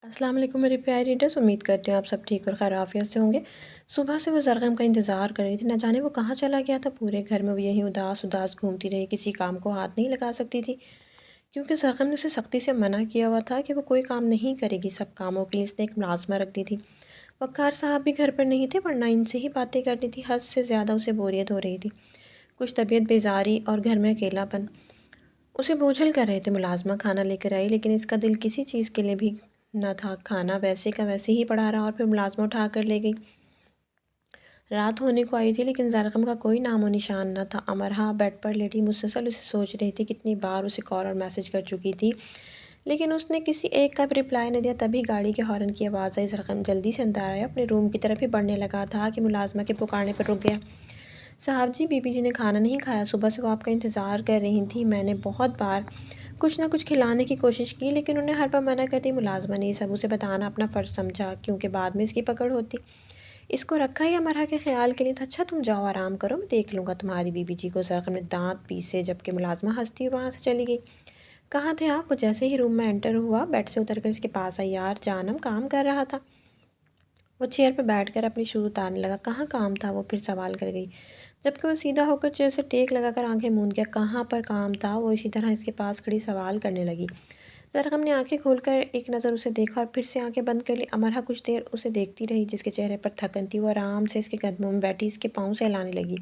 السلام علیکم میرے پیارے ریڈرز، امید کرتے ہیں آپ سب ٹھیک اور خیر عافیت سے ہوں گے۔ صبح سے وہ زرغم کا انتظار کر رہی تھی، نہ جانے وہ کہاں چلا گیا تھا۔ پورے گھر میں وہ یہی اداس اداس گھومتی رہی، کسی کام کو ہاتھ نہیں لگا سکتی تھی کیونکہ زرغم نے اسے سختی سے منع کیا ہوا تھا کہ وہ کوئی کام نہیں کرے گی۔ سب کاموں کے لیے اس نے ایک ملازمہ رکھ دی تھی۔ وقار صاحب بھی گھر پر نہیں تھے، ورنہ ان سے ہی باتیں کرنی تھی۔ حد سے زیادہ اسے بوریت ہو رہی تھی، کچھ طبیعت بیزاری اور گھر میں اکیلا پن اسے بوجھل کر رہے تھے۔ ملازمہ کھانا لے کر آئی، لیکن اس کا دل کسی چیز کے لیے بھی نہ تھا۔ کھانا ویسے کا ویسے ہی پڑا رہا اور پھر ملازمہ اٹھا کر لے گئی۔ رات ہونے کو آئی تھی، لیکن زرغم کا کوئی نام و نشان نہ تھا۔ امرا بیڈ پر لیٹی مسلسل اسے سوچ رہی تھی، کتنی بار اسے کال اور میسج کر چکی تھی، لیکن اس نے کسی ایک کا بھی رپلائی نہ دیا۔ تبھی گاڑی کے ہارن کی آواز آئی۔ زرغم جلدی سے اندر آیا، اپنے روم کی طرف ہی بڑھنے لگا تھا کہ ملازمہ کے پکارنے پر رک گیا۔ صاحب جی، بی بی جی نے کھانا نہیں کھایا، صبح سے وہ آپ کا انتظار کر رہی تھیں۔ میں نے بہت بار کچھ نہ کچھ کھلانے کی کوشش کی، لیکن انہیں ہر بار منع کر دی۔ ملازمہ نے یہ سب اسے بتانا اپنا فرض سمجھا، کیونکہ بعد میں اس کی پکڑ ہوتی۔ اس کو رکھا ہی امرا کے خیال کے لیے تھا۔ اچھا تم جاؤ آرام کرو، میں دیکھ لوں گا تمہاری بی بی جی کو۔ زرغم نے دانت پیسے، جبکہ ملازمہ ہنستی ہوئی وہاں سے چلی گئی۔ کہاں تھے آپ؟ وہ جیسے ہی روم میں انٹر ہوا، بیڈ سے اتر کر اس کے پاس آئی۔ یار جانم، کام کر رہا تھا۔ وہ چیئر پر بیٹھ کر اپنی شو اتارنے لگا۔ کہاں کام تھا؟ وہ پھر سوال کر گئی، جبکہ وہ سیدھا ہو کر چیئر سے ٹیک لگا کر آنکھیں موند گیا۔ کہاں پر کام تھا؟ وہ اسی طرح اس کے پاس کھڑی سوال کرنے لگی۔ زرغم نے آنکھیں کھول کر ایک نظر اسے دیکھا اور پھر سے آنکھیں بند کر لی۔ امرا کچھ دیر اسے دیکھتی رہی، جس کے چہرے پر تھکن تھی۔ وہ آرام سے اس کے قدموں میں بیٹھی اس کے پاؤں سہلانے لگی۔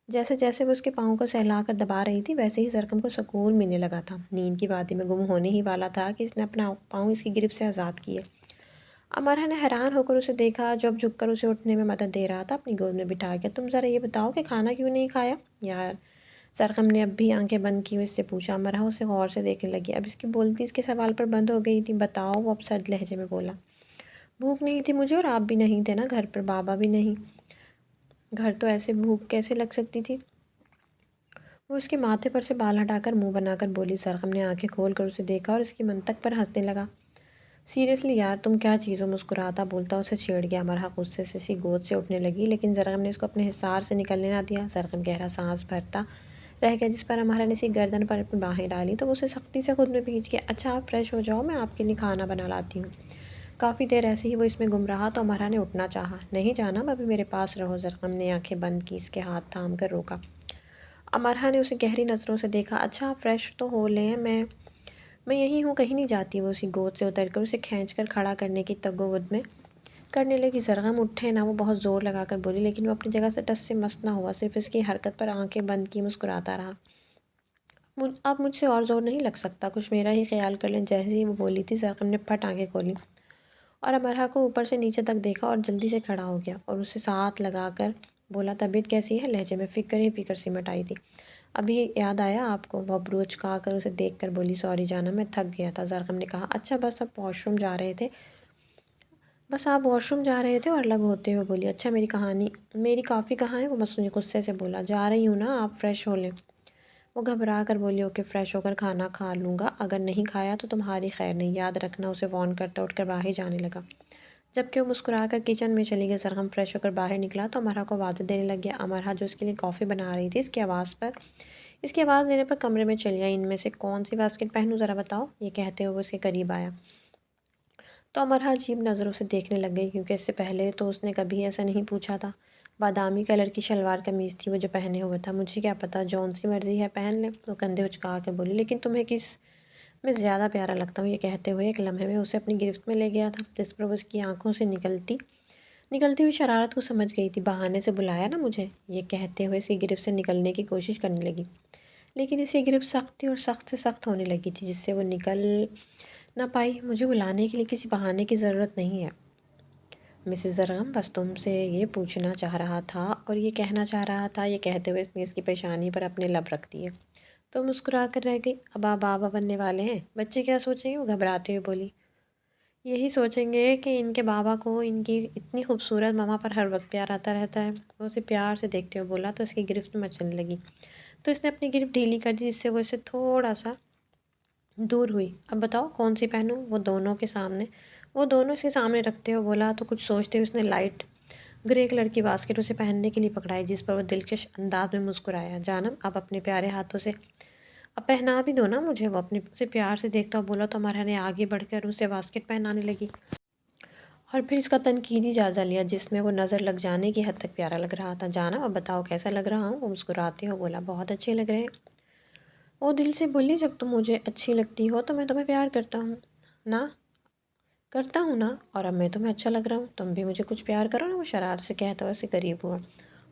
جیسے جیسے وہ اس کے پاؤں کو سہلا کر دبا رہی تھی، ویسے ہی زرغم کو سکون ملنے لگا تھا۔ نیند کی وادی میں گم ہونے ہی والا تھا کہ اس نے اپنا پاؤں اس کی گرفت سے آزاد کیے۔ امرا نے حیران ہو کر اسے دیکھا، جو اب جھک کر اسے اٹھنے میں مدد دے رہا تھا۔ اپنی گود میں بٹھا کے، تم ذرا یہ بتاؤ کہ کھانا کیوں نہیں کھایا؟ یار، زرغم نے اب بھی آنکھیں بند کی ہوئی اس سے پوچھا۔ امرا اسے غور سے دیکھنے لگی، اب اس کی بولتی اس کے سوال پر بند ہو گئی تھی۔ بتاؤ، وہ اب سرد لہجے میں بولا۔ بھوک نہیں تھی مجھے، اور آپ بھی نہیں تھے نا گھر پر، بابا بھی نہیں گھر، تو ایسے بھوک کیسے لگ سکتی تھی؟ وہ اس کے ماتھے پر سے بال ہٹا کر منہ بنا کر بولی۔ زرغم نے آنکھیں کھول کر اسے دیکھا اور اس کی منطق پر ہنسنے لگا۔ سیریسلی یار، تم کیا چیز ہو؟ مسکراتا بولتا اسے چھیڑ گیا۔ امرا غصے سے اسی گود سے اٹھنے لگی، لیکن زرغم نے اس کو اپنے حصار سے نکلنے نہ دیا۔ زرغم گہرا سانس بھرتا رہ گیا، جس پر امرا نے اسی گردن پر اپنی باہیں ڈالی تو وہ اسے سختی سے خود میں بھیج گیا۔ اچھا آپ فریش ہو جاؤ، میں آپ کے لیے کھانا بنا لاتی ہوں۔ کافی دیر ایسے ہی وہ اس میں گم رہا تو امرا نے اٹھنا چاہا۔ نہیں جانب، ابھی میرے پاس رہو۔ زرغم نے آنکھیں بند کی، اس کے ہاتھ تھام کر روکا۔ امرا نے اسے گہری نظروں سے دیکھا۔ اچھا آپ فریش تو ہو لیں، میں یہی ہوں، کہیں نہیں جاتی۔ وہ اسی گود سے اتر کر اسے کھینچ کر کھڑا کرنے کی تگ-و-ود میں کرنے لگی۔ زرغم اٹھے نہ، وہ بہت زور لگا کر بولی، لیکن وہ اپنی جگہ سے ٹس سے مس نہ ہوا، صرف اس کی حرکت پر آنکھیں بند کی مسکراتا رہا۔ اب مجھ سے اور زور نہیں لگ سکتا، کچھ میرا ہی خیال کر لیں۔ جیسے ہی وہ بولی تھی، زرغم نے پھٹ آنکھیں کھولیں اور امرا کو اوپر سے نیچے تک دیکھا اور جلدی سے کھڑا ہو گیا اور اسے ساتھ لگا کر بولا، طبیعت کیسی ہے؟ لہجے میں فکر ہی فکر سمٹ آئی تھی۔ ابھی یاد آیا آپ کو؟ وہ ابرو اچکا کر اسے دیکھ کر بولی، سوری جانم، میں تھک گیا تھا۔ زرغم نے کہا، اچھا بس آپ واش روم جا رہے تھے؟ اور الگ ہوتے ہوئے بولی، اچھا میری کافی کہاں ہے؟ وہ مصنوعی غصے سے بولا، جا رہی ہوں نا، آپ فریش ہو لیں۔ وہ گھبرا کر بولی، اوکے، فریش ہو کر کھانا کھا لوں گا، اگر نہیں کھایا تو تمہاری خیر نہیں، یاد رکھنا، اسے وارن کرتا اٹھ کر باہر جانے لگا۔ جبکہ وہ مسکرا کر کچن میں چلی گئی۔ زرغم فریش ہو کر باہر نکلا تو امرا کو آوازیں دینے لگ گیا۔ امرا جو اس کے لیے کافی بنا رہی تھی، اس کی آواز دینے پر کمرے میں چلی آئی۔ ان میں سے کون سی باسکٹ پہنوں ذرا بتاؤ؟ یہ کہتے ہوئے اس کے قریب آیا تو امرا عجیب نظروں سے دیکھنے لگ گئی، کیونکہ اس سے پہلے تو اس نے کبھی ایسا نہیں پوچھا تھا۔ بادامی کلر کی شلوار قمیض تھی وہ جو پہنے ہوئے تھا۔ مجھے کیا پتہ، جون سی مرضی ہے پہن لیں، وہ کندھے اچکا کے بولی، لیکن تمہیں کس میں زیادہ پیارا لگتا ہوں؟ یہ کہتے ہوئے ایک لمحے میں اسے اپنی گرفت میں لے گیا تھا، جس پر وہ اس کی آنکھوں سے نکلتی ہوئی شرارت کو سمجھ گئی تھی۔ بہانے سے بلایا نا مجھے، یہ کہتے ہوئے اس کی گرفت سے نکلنے کی کوشش کرنے لگی، لیکن اس کی گرفت سخت تھی اور سخت سے سخت ہونے لگی تھی، جس سے وہ نکل نہ پائی۔ مجھے بلانے کے لیے کسی بہانے کی ضرورت نہیں ہے مسز زرغم، بس تم سے یہ پوچھنا چاہ رہا تھا اور یہ کہنا چاہ رہا تھا۔ یہ کہتے ہوئے اس نے اس کی پیشانی پر اپنے لب رکھ دیے تو مسکرا کر رہ گئی۔ اب آپ بابا بننے والے ہیں، بچے کیا سوچیں گے؟ وہ گھبراتے ہوئے بولی، یہی سوچیں گے کہ ان کے بابا کو ان کی اتنی خوبصورت ماما پر ہر وقت پیار آتا رہتا ہے۔ وہ اسے پیار سے دیکھتے ہوئے بولا تو اس کی گرفت میں مچلنے لگی، تو اس نے اپنی گرفت ڈھیلی کر دی، جس سے وہ اسے تھوڑا سا دور ہوئی۔ اب بتاؤ کون سی پہنوں؟ وہ دونوں اس کے سامنے رکھتے ہوئے بولا تو کچھ سوچتے ہوئے اس نے لائٹ گرے کلر کی باسکٹ اسے پہننے کے لیے پکڑائی، جس پر وہ دلکش انداز میں مسکرایا۔ جانم، آپ اپنے پیارے ہاتھوں سے اب پہنا بھی دو نا مجھے۔ وہ اپنے سے پیار سے دیکھتا ہوا بولا تو مرحا نے آگے بڑھ کر اسے واسکٹ پہنانے لگی اور پھر اس کا تنقیدی جائزہ لیا، جس میں وہ نظر لگ جانے کی حد تک پیارا لگ رہا تھا۔ جانا اب بتاؤ کیسا لگ رہا ہوں؟ وہ مسکراتے ہو بولا بہت اچھے لگ رہے ہیں۔ وہ دل سے بولی جب تم مجھے اچھی لگتی ہو تو میں تمہیں پیار کرتا ہوں نا، اور اب میں تمہیں اچھا لگ رہا ہوں، تم بھی مجھے کچھ پیار کرو نا۔ وہ شرارت سے کہتا ہوا اس سے قریب ہوا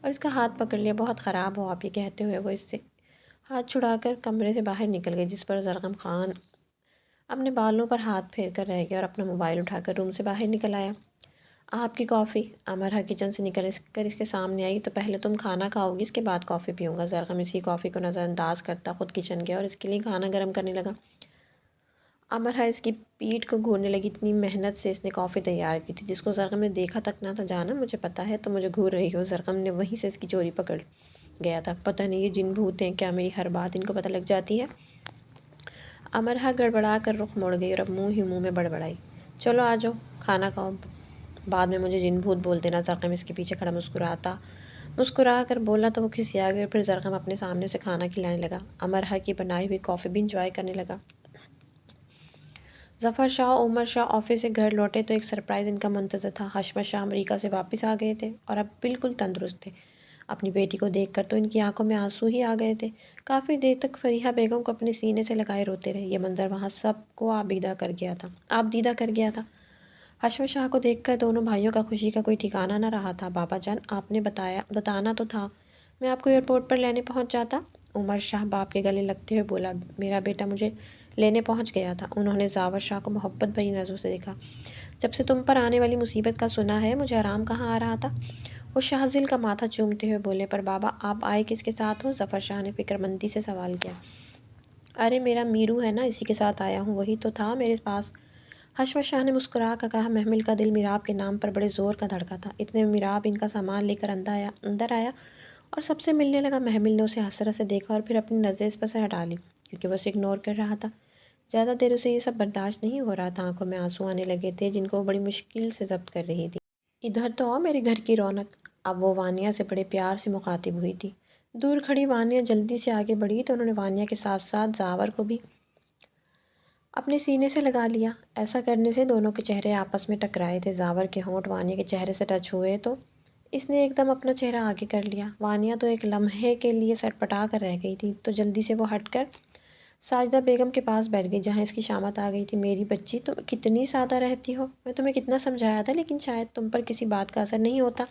اور اس کا ہاتھ پکڑ لیا۔ بہت خراب ہو آپ، یہ کہتے ہوئے وہ اس سے ہاتھ چھڑا کر کمرے سے باہر نکل گئی، جس پر زرغم خان اپنے بالوں پر ہاتھ پھیر کر رہ گیا اور اپنا موبائل اٹھا کر روم سے باہر نکل آیا۔ آپ کی کافی؟ امرہ کچن سے نکل کر اس کے سامنے آئی۔ تو پہلے تم کھانا کھاؤ گی، اس کے بعد کافی پیوں گا۔ زرغم اسی کافی کو نظر انداز کرتا خود کچن گیا اور اس کے لیے کھانا گرم کرنے لگا۔ امرہ اس کی پیٹھ کو گھورنے لگی۔ اتنی محنت سے اس نے کافی تیار کی تھی جس کو زرغم نے دیکھا تک نہ تھا۔ جانا مجھے پتہ ہے تم مجھے گھور رہی ہو۔ زرغم نے وہیں سے اس کی چوری پکڑ گیا تھا۔ پتہ نہیں یہ جن بھوت ہیں کیا، میری ہر بات ان کو پتہ لگ جاتی ہے۔ امرہ گڑبڑا کر رخ موڑ گئی اور اب منہ ہی منہ میں بڑبڑائی، چلو آ جاؤ کھانا کھاؤ، بعد میں مجھے جن بھوت بول دینا۔ زرغم اس کے پیچھے کھڑا مسکرا کر بولا تو وہ کھسیا گئی اور پھر زرغم اپنے سامنے اسے کھانا کھلانے لگا۔ امرہ کی بنائی ہوئی کافی بھی انجوائے کرنے لگا۔ ظفر شاہ اور عمر شاہ آفس سے گھر لوٹے تو ایک سرپرائز ان کا منتظر تھا۔ حشمت شاہ امریکہ سے واپس آ گئے تھے اور اب بالکل تندرست تھے۔ اپنی بیٹی کو دیکھ کر تو ان کی آنکھوں میں آنسو ہی آ گئے تھے۔ کافی دیر تک فریحہ بیگم کو اپنے سینے سے لگائے روتے رہے۔ یہ منظر وہاں سب کو آبدیدہ کر گیا تھا۔ حشمت شاہ کو دیکھ کر دونوں بھائیوں کا خوشی کا کوئی ٹھکانہ نہ رہا تھا۔ بابا جان آپ نے بتانا تو تھا، میں آپ کو ایئرپورٹ پر لینے پہنچ جاتا۔ عمر شاہ باپ کے گلے لگتے ہوئے بولا، میرا بیٹا مجھے لینے پہنچ گیا تھا۔ انہوں نے زاور شاہ کو محبت بھری نظروں سے دیکھا۔ جب سے تم پر آنے والی مصیبت کا سنا ہے مجھے آرام کہاں آ رہا تھا۔ وہ شاہزل کا ماتھا چومتے ہوئے بولے، پر بابا آپ آئے کس کے ساتھ ہو؟ ظفر شاہ نے فکرمندی سے سوال کیا۔ ارے میرا میرو ہے نا، اسی کے ساتھ آیا ہوں، وہی تو تھا میرے پاس۔ حشمت شاہ نے مسکرا کر کہا۔ محمل کا دل میراب کے نام پر بڑے زور کا دھڑکا تھا۔ اتنے میں میراب ان کا سامان لے کر اندر آیا اور سب سے ملنے لگا۔ محمل نے اسے حسرت سے دیکھا اور پھر اپنی نظریں اس پر سے ہٹا لی کیونکہ وہ اسے اگنور کر رہا تھا۔ زیادہ دیر اسے یہ سب برداشت نہیں ہو رہا تھا۔ آنکھوں میں آنسو آنے لگے تھے جن کو وہ بڑی مشکل سے ضبط کر رہی تھی۔ ادھر تو آؤ میرے گھر کی رونق۔ اب وہ وانیہ سے بڑے پیار سے مخاطب ہوئی تھی۔ دور کھڑی وانیہ جلدی سے آگے بڑھی تو انہوں نے وانیہ کے ساتھ ساتھ زاور کو بھی اپنے سینے سے لگا لیا۔ ایسا کرنے سے دونوں کے چہرے آپس میں ٹکرائے تھے۔ زاور کے ہونٹ وانیہ کے چہرے سے ٹچ ہوئے تو اس نے ایک دم اپنا چہرہ آگے کر لیا۔ وانیہ تو ایک لمحے کے لیے سٹپٹا کر رہ گئی تھی تو جلدی سے وہ ہٹ کر ساجدہ بیگم کے پاس بیٹھ گئی جہاں اس کی شامت آ گئی تھی۔ میری بچی تم کتنی سادہ رہتی ہو، میں تمہیں کتنا سمجھایا تھا لیکن شاید تم پر کسی بات کا اثر نہیں ہوتا۔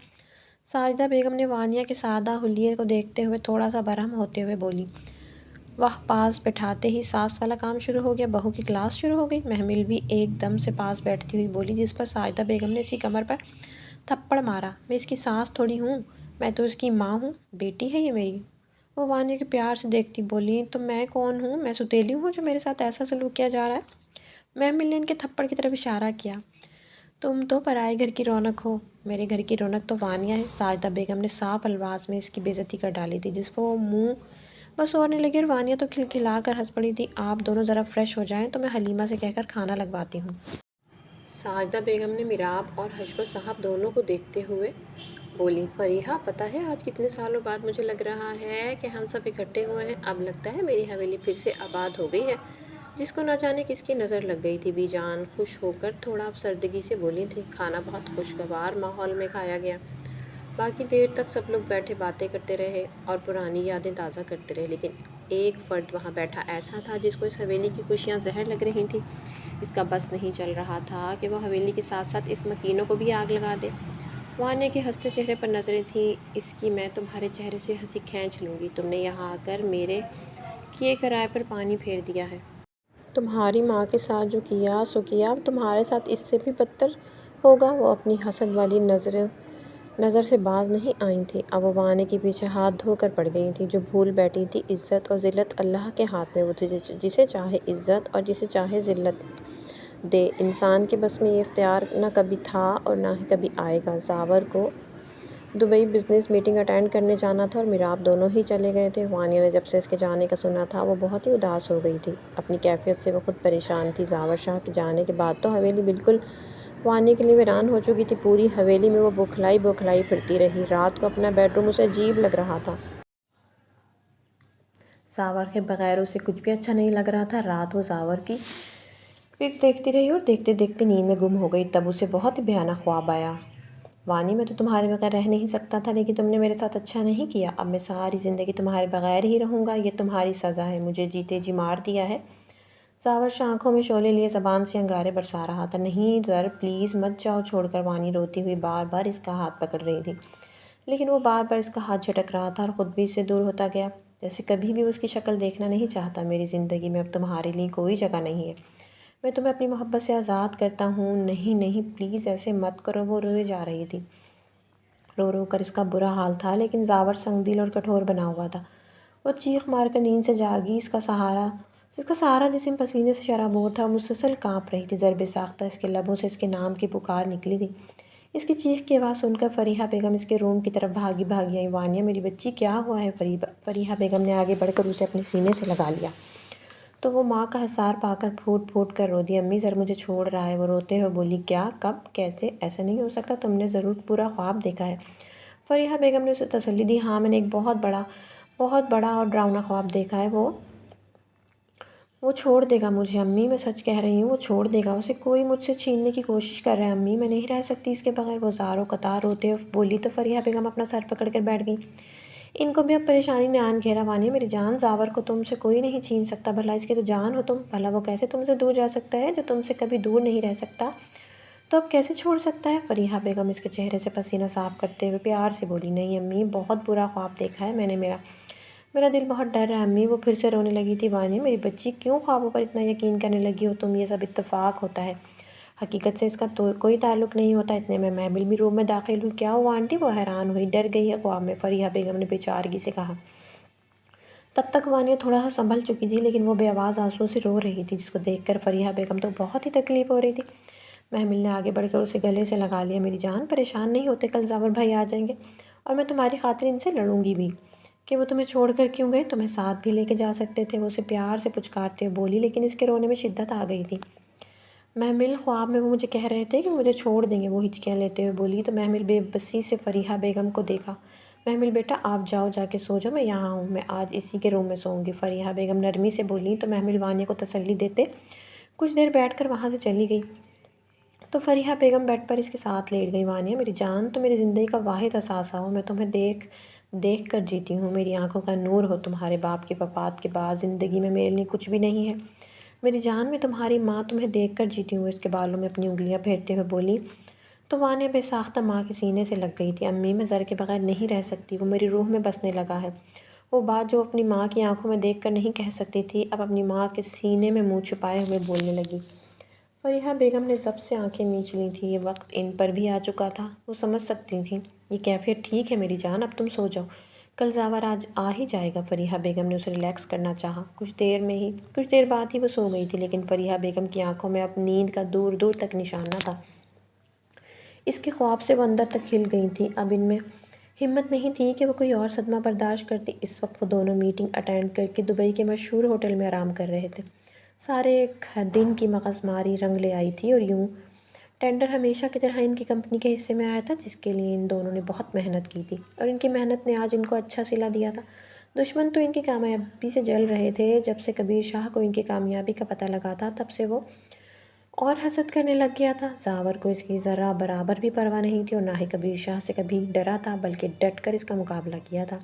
ساجدہ بیگم نے وانیہ کے سادہ حلیے کو دیکھتے ہوئے تھوڑا سا برہم ہوتے ہوئے بولی۔ واہ، پاس بٹھاتے ہی ساس والا کام شروع ہو گیا، بہو کی کلاس شروع ہو گئی۔ محمل بھی ایک دم سے پاس بیٹھتی ہوئی بولی جس پر ساجدہ بیگم نے اسی کمر پر تھپڑ مارا۔ میں اس کی ساس تھوڑی ہوں، میں تو اس کی ماں ہوں، بیٹی ہے یہ میری۔ وہ وانیہ کے پیار سے دیکھتی بولی، تو میں کون ہوں؟ میں ستیلی ہوں جو میرے ساتھ ایسا سلوک کیا جا رہا ہے؟ محمل نے ان کے تھپڑ کی طرف اشارہ کیا۔ تم تو پرائے گھر کی رونق ہو، میرے گھر کی رونق تو وانیہ ہے۔ ساجدہ بیگم نے صاف الفاظ میں اس کی بے عزتی کر ڈالی تھی جس پر وہ منہ بسورنے لگی اور وانیہ تو کھلکھلا کر ہنس پڑی تھی۔ آپ دونوں ذرا فریش ہو جائیں تو میں حلیمہ سے کہہ کر کھانا لگواتی ہوں۔ ساجدہ بیگم نے میراب اور حشمت صاحب دونوں کو دیکھتے ہوئے بولی، فریحہ پتہ ہے آج کتنے سالوں بعد مجھے لگ رہا ہے کہ ہم سب اکٹھے ہوئے ہیں۔ اب لگتا ہے میری حویلی پھر سے آباد ہو گئی ہے، جس کو نہ جانے کس کی نظر لگ گئی تھی۔ بی جان خوش ہو کر تھوڑا افسردگی سے بولی تھی۔ کھانا بہت خوشگوار ماحول میں کھایا گیا۔ باقی دیر تک سب لوگ بیٹھے باتیں کرتے رہے اور پرانی یادیں تازہ کرتے رہے، لیکن ایک فرد وہاں بیٹھا ایسا تھا جس کو اس حویلی کی خوشیاں زہر لگ رہی تھیں۔ اس کا بس نہیں چل رہا تھا کہ وہ حویلی کے ساتھ ساتھ اس مکینوں کو بھی آگ لگا دے۔ وانیہ کے ہنستے چہرے پر نظریں تھیں اس کی، میں تمہارے چہرے سے ہنسی کھینچ لوں گی، تم نے یہاں آ کر میرے کیے کرائے پر پانی پھیر دیا ہے۔ تمہاری ماں کے ساتھ جو کیا سو کیا، اب تمہارے ساتھ اس سے بھی بدتر ہوگا۔ وہ اپنی حسد والی نظر سے باز نہیں آئی تھیں۔ اب وہ وانیہ کے پیچھے ہاتھ دھو کر پڑ گئی تھیں جو بھول بیٹھی تھی۔ عزت اور ذلت اللہ کے ہاتھ میں، وہ جسے چاہے عزت اور جسے چاہے ذلت دے۔ انسان کے بس میں یہ اختیار نہ کبھی تھا اور نہ ہی کبھی آئے گا۔ زاور کو دبئی بزنس میٹنگ اٹینڈ کرنے جانا تھا اور میراب دونوں ہی چلے گئے تھے۔ وانیہ نے جب سے اس کے جانے کا سنا تھا وہ بہت ہی اداس ہو گئی تھی۔ اپنی کیفیت سے وہ خود پریشان تھی۔ زاور شاہ کے جانے کے بعد تو حویلی بالکل وانیہ کے لیے ویران ہو چکی تھی۔ پوری حویلی میں وہ بوکھلائی پھرتی رہی۔ رات کو اپنا بیڈ روم اسے عجیب لگ رہا تھا۔ زاور کے بغیر اسے کچھ بھی اچھا نہیں لگ رہا تھا۔ رات وہ زاور کی پک دیکھتی رہی اور دیکھتے دیکھتے نیند میں گم ہو گئی۔ تب اسے بہت ہی بھیانک خواب آیا۔ وانی، میں تو تمہارے بغیر رہ نہیں سکتا تھا، لیکن تم نے میرے ساتھ اچھا نہیں کیا۔ اب میں ساری زندگی تمہارے بغیر ہی رہوں گا۔ یہ تمہاری سزا ہے، مجھے جیتے جی مار دیا ہے۔ زاور آنکھوں میں شعلے لیے زبان سے انگارے برسا رہا تھا۔ نہیں زر، پلیز مت جاؤ چھوڑ کر۔ وانی روتی ہوئی بار بار اس کا ہاتھ پکڑ رہی تھی، لیکن وہ بار بار اس کا ہاتھ جھٹک رہا تھا اور خود بھی اس سے دور ہوتا گیا، جیسے کبھی بھی اس کی شکل دیکھنا نہیں چاہتا۔ میری زندگی میں اب تمہارے لیے کوئی جگہ نہیں ہے، میں تمہیں اپنی محبت سے آزاد کرتا ہوں۔ نہیں نہیں، پلیز ایسے مت کرو۔ وہ روئے جا رہی تھی، رو رو کر اس کا برا حال تھا، لیکن زاور سنگ دل اور کٹھور بنا ہوا تھا۔ وہ چیخ مار کر نیند سے جاگی۔ اس کا سارا جسم پسینے سے شرابور تھا اور مسلسل کانپ رہی تھی۔ ضرب ساختہ اس کے لبوں سے اس کے نام کی پکار نکلی تھی۔ اس کی چیخ کی آواز سن کر فریحہ بیگم اس کے روم کی طرف بھاگی آئی۔ وانیہ، میری بچی، کیا ہوا ہے؟ فریحہ بیگم نے آگے بڑھ کر اسے اپنے سینے سے لگا لیا تو وہ ماں کا حصار پا کر پھوٹ پھوٹ کر رو دی۔ امی، زر مجھے چھوڑ رہا ہے۔ وہ روتے ہوئے بولی۔ کیا؟ کب؟ کیسے؟ ایسا نہیں ہو سکتا، تم نے ضرور برا خواب دیکھا ہے۔ فریحہ بیگم نے اسے تسلی دی۔ ہاں، میں نے ایک بہت بڑا اور ڈراؤنا خواب دیکھا ہے۔ وہ چھوڑ دے گا مجھے امی، میں سچ کہہ رہی ہوں، وہ چھوڑ دے گا۔ اسے کوئی مجھ سے چھیننے کی کوشش کر رہا ہے امی، میں نہیں رہ سکتی اس کے بغیر۔ وہ زاروں قطار روتے ہوئے بولی تو فریحہ بیگم اپنا سر پکڑ کر بیٹھ گئی۔ ان کو بھی اب پریشانی نے آن گھیرا۔ وانیہ، میری جان، زاور کو تم سے کوئی نہیں چھین سکتا، بھلا اس کی تو جان ہو تم۔ بھلا وہ کیسے تم سے دور جا سکتا ہے؟ جو تم سے کبھی دور نہیں رہ سکتا تو اب کیسے چھوڑ سکتا ہے؟ فریحہ بیگم اس کے چہرے سے پسینہ صاف کرتے ہوئے پیار سے بولی۔ نہیں امی، بہت برا خواب دیکھا ہے میں نے، میرا دل بہت ڈر رہا ہے امی۔ وہ پھر سے رونے لگی تھی۔ وانیہ، میری بچی، کیوں خوابوں پر اتنا یقین کرنے لگی ہو تم؟ یہ سب اتفاق ہوتا ہے، حقیقت سے اس کا کوئی تعلق نہیں ہوتا۔ اتنے میں محمل بھی روم میں داخل ہوئی۔ کیا ہوا آنٹی؟ وہ حیران ہوئی۔ ڈر گئی ہے خواب میں، فریحہ بیگم نے بے چارگی سے کہا۔ تب تک وانیہ تھوڑا سا سنبھل چکی تھی، لیکن وہ بے آواز آنسوؤں سے رو رہی تھی، جس کو دیکھ کر فریحہ بیگم تو بہت ہی تکلیف ہو رہی تھی۔ محمل نے آگے بڑھ کر اسے گلے سے لگا لیا۔ میری جان، پریشان نہیں ہوتے، کل زاور بھائی آ جائیں گے اور میں تمہاری خاطر ان سے لڑوں گی بھی کہ وہ تمہیں چھوڑ کر کیوں گئے، تمہیں ساتھ بھی لے کے جا سکتے تھے۔ وہ اسے پیار سے پچکارتے ہوئے بولی، لیکن اس کے رونے میں شدت آ گئی تھی۔ محمل، خواب میں وہ مجھے کہہ رہے تھے کہ وہ مجھے چھوڑ دیں گے، وہ ہچکیاں لیتے ہوئے بولی تو محمل بے بسی سے فریحہ بیگم کو دیکھا۔ محمل بیٹا، آپ جاؤ، جا کے سو جاؤ، میں یہاں ہوں، میں آج اسی کے روم میں سوؤں گی، فریحہ بیگم نرمی سے بولی تو محمل وانیہ کو تسلی دیتے کچھ دیر بیٹھ کر وہاں سے چلی گئی تو فریحہ بیگم بیڈ پر اس کے ساتھ لیٹ گئی۔ وانیہ، میری جان، تم میری زندگی کا واحد اثاثہ ہو، میں تمہیں دیکھ کر جیتی ہوں، میری آنکھوں کا نور ہو۔ تمہارے باپ کی وفات کے بعد زندگی میں میرے لیے کچھ بھی نہیں ہے میری جان، میں تمہاری ماں، تمہیں دیکھ کر جیتی ہوں۔ اس کے بالوں میں اپنی انگلیاں پھیرتے ہوئے بولی تو وانیہ بے ساختہ ماں کے سینے سے لگ گئی تھی۔ امی، میں زر کے بغیر نہیں رہ سکتی، وہ میری روح میں بسنے لگا ہے۔ وہ بات جو اپنی ماں کی آنکھوں میں دیکھ کر نہیں کہہ سکتی تھی، اب اپنی ماں کے سینے میں منہ چھپائے ہوئے بولنے لگی۔ فریحہ بیگم نے ضبط سے آنکھیں میچ لی تھیں، یہ وقت ان پر بھی آ چکا تھا، وہ سمجھ سکتی تھیں یہ کیفیت۔ ٹھیک ہے میری جان، اب تم سو جاؤ، کل زاور آج آ ہی جائے گا۔ فریحہ بیگم نے اسے ریلیکس کرنا چاہا۔ کچھ دیر بعد ہی وہ سو گئی تھی، لیکن فریحہ بیگم کی آنکھوں میں اب نیند کا دور دور تک نشان نہ تھا۔ اس کے خواب سے وہ اندر تک ہل گئی تھیں، اب ان میں ہمت نہیں تھی کہ وہ کوئی اور صدمہ برداشت کرتی۔ اس وقت وہ دونوں میٹنگ اٹینڈ کر کے دبئی کے مشہور ہوٹل میں آرام کر رہے تھے۔ سارے ایک دن کی مغز ماری رنگ لے آئی تھی اور یوں ٹینڈر ہمیشہ کی طرح ان کی کمپنی کے حصے میں آیا تھا، جس کے لیے ان دونوں نے بہت محنت کی تھی اور ان کی محنت نے آج ان کو اچھا صلہ دیا تھا۔ دشمن تو ان کی کامیابی سے جل رہے تھے۔ جب سے کبیر شاہ کو ان کی کامیابی کا پتہ لگا تھا، تب سے وہ اور حسد کرنے لگ گیا تھا۔ زاور کو اس کی ذرہ برابر بھی پرواہ نہیں تھی اور نہ ہی کبیر شاہ سے کبھی ڈرا تھا، بلکہ ڈٹ کر اس کا مقابلہ کیا تھا۔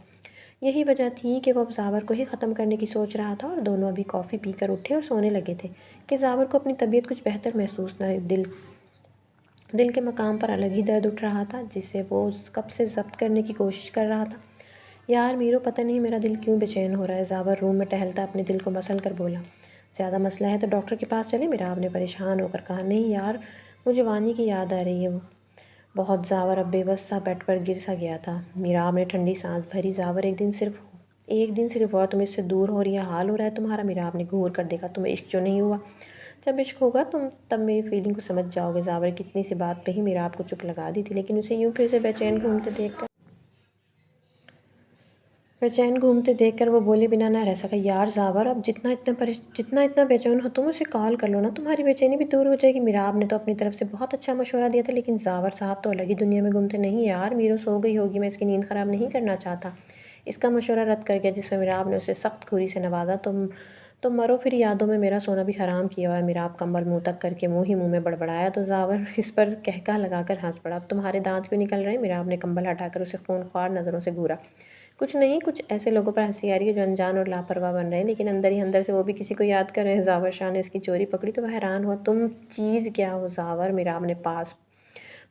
یہی وجہ تھی کہ وہ اب زاور کو ہی ختم کرنے کی سوچ رہا تھا، اور دونوں ابھی کافی پی کر اٹھے اور سونے لگے تھے کہ زاور کو اپنی طبیعت کچھ بہتر محسوس نہ ہوئی۔ دل کے مقام پر الگ ہی درد اٹھ رہا تھا، جسے وہ کب سے ضبط کرنے کی کوشش کر رہا تھا۔ یار میرو، پتہ نہیں میرا دل کیوں بے چین ہو رہا ہے، زاور روم میں ٹہلتا اپنے دل کو مسل کر بولا۔ زیادہ مسئلہ ہے تو ڈاکٹر کے پاس چلیں، میراب نے پریشان ہو کر کہا۔ نہیں یار، مجھے وانی کی یاد آ رہی ہے، وہ بہت۔ زاور اب بے بس سا بیڈ پر گر سا گیا تھا۔ میراب نے ٹھنڈی سانس بھری۔ زاور، ایک دن صرف ہوا، تم اس سے دور ہو رہی ہے، حال ہو رہا ہے تمہارا۔ میراب نے گھور کر دیکھا۔ تمہیں عشق جو نہیں ہوا؟ جب عشق ہوگا تم تب میری فیلنگ کو سمجھ جاؤ گے۔ زاور کی اتنی سی بات پہ ہی میراب کو چپ لگا دی تھی، لیکن اسے یوں پھر سے بے چین گھومتے دیکھ کر وہ بولے بنا نہ رہ سکا۔ یار زاور، اب جتنا اتنا بے چین ہو تم، اسے کال کر لو نا، تمہاری بے چینی بھی دور ہو جائے گی۔ میراب نے تو اپنی طرف سے بہت اچھا مشورہ دیا تھا، لیکن زاور صاحب تو الگ ہی دنیا میں گم تھے۔ نہیں یار، میرو سو گئی ہوگی، میں اس کی نیند خراب نہیں کرنا چاہتا۔ اس کا مشورہ رد کر گیا جس میں میراب نے اسے سخت کھوری سے نوازا۔ تم مرو پھر یادوں میں میرا سونا بھی حرام کیا ہوا ہے۔ میراب کمبل منہ تک کر کے منہ میں بڑبڑایا تو زاور اس پر کہکہ لگا کر ہنس پڑا۔ اب تمہارے دانت کیوں نکل رہے ہیں؟ میراب نے کمبل ہٹا کر اسے خونخوار نظروں سے گھورا۔ کچھ نہیں، کچھ ایسے لوگوں پر ہنسی آ رہی ہے جو انجان اور لاپرواہ بن رہے ہیں لیکن اندر ہی اندر سے وہ بھی کسی کو یاد کر رہے ہیں۔ زاور شاہ نے اس کی چوری پکڑی تو وہ حیران ہوا۔ تم چیز کیا ہو زاور؟ میراب نے پاس